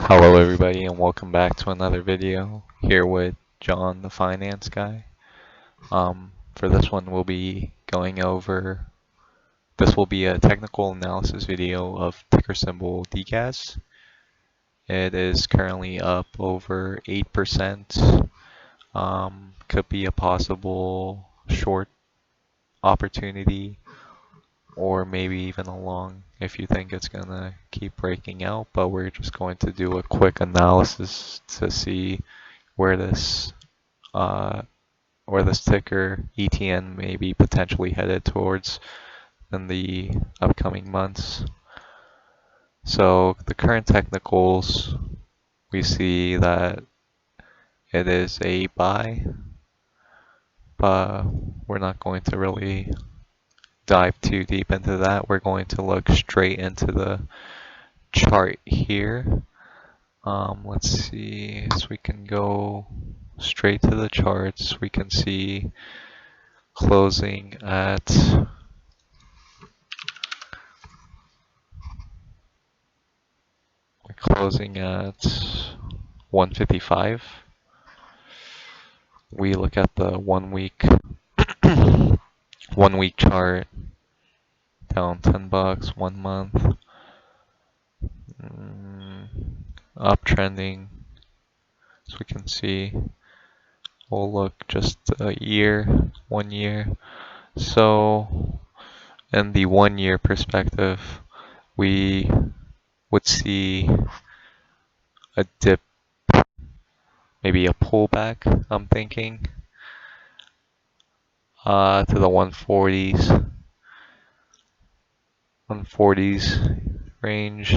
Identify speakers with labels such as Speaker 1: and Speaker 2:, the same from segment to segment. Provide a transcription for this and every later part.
Speaker 1: Hello everybody and welcome back to another video here with John the finance guy. For this one we'll be going over, this will be a technical analysis video of ticker symbol DGAZ. It is currently up over 8%, could be a possible short opportunity or maybe even a long if you think it's gonna keep breaking out, but we're just going to do a quick analysis to see where this ticker ETN may be potentially headed towards in the upcoming months. So the current technicals, we see that it is a buy, but we're not going to really dive too deep into that. We're going to look straight into the chart here. Let's see, so we can go straight to the charts. We can see closing at 155. We look at the 1 week 1 week chart, down $10, 1 month, uptrending. So we can see, we'll look just a year, 1 year. So in the 1 year perspective, we would see a dip, maybe a pullback, I'm thinking, to the 140s range.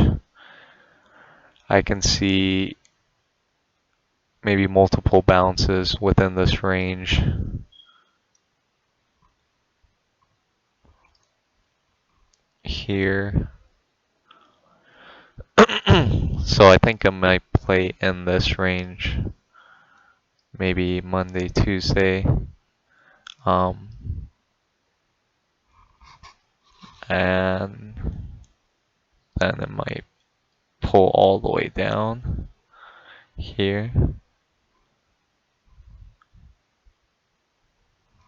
Speaker 1: I can see maybe multiple bounces within this range. Here. So I think I might play in this range, maybe Monday, Tuesday, and then it might pull all the way down here.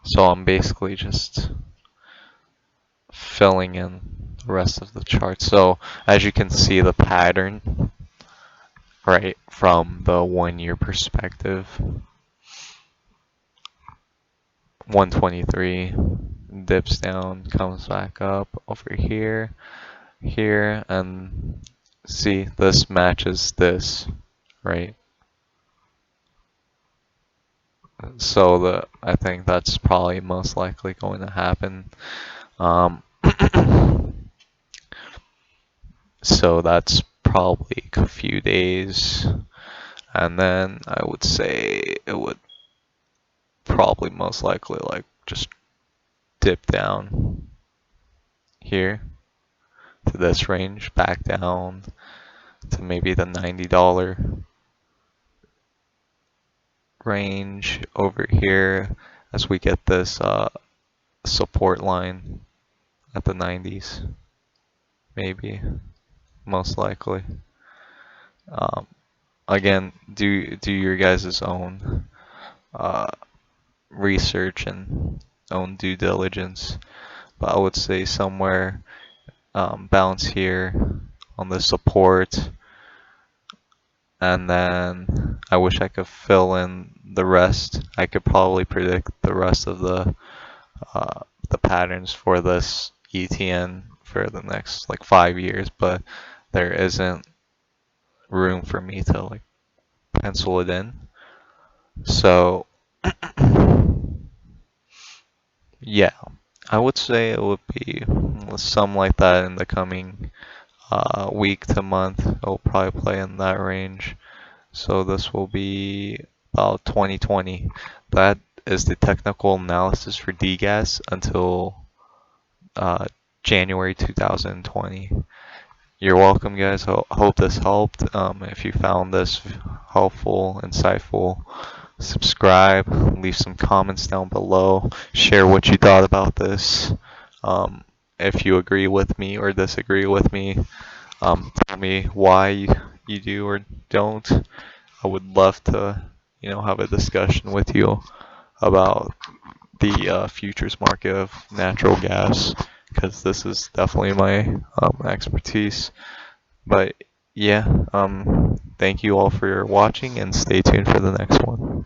Speaker 1: So I'm basically just filling in the rest of the chart. So as you can see the pattern, right, from the 1 year perspective, 123 dips down, comes back up over here, and see, this matches this, right? So I think that's probably most likely going to happen. So that's probably a few days, and then I would say it would probably most likely like just dip down here to this range, back down to maybe the $90 range over here as we get this support line at the 90s, maybe, most likely. Again, do your guys' own research and own due diligence, but I would say somewhere bounce here on the support, and then I wish I could fill in the rest. I could probably predict the rest of the patterns for this ETN for the next like 5 years, but there isn't room for me to like pencil it in. So yeah, I would say it would be something like that in the coming week to month. It'll probably play in that range. So this will be about 2020. That is the technical analysis for DGAZ until January 2020. You're welcome, guys. Hope this helped. If you found this helpful, insightful, subscribe, leave some comments down below, share what you thought about this. If you agree with me or disagree with me, tell me why you do or don't, I would love to, have a discussion with you about the futures market of natural gas, because this is definitely my expertise. But yeah, thank you all for watching, and stay tuned for the next one.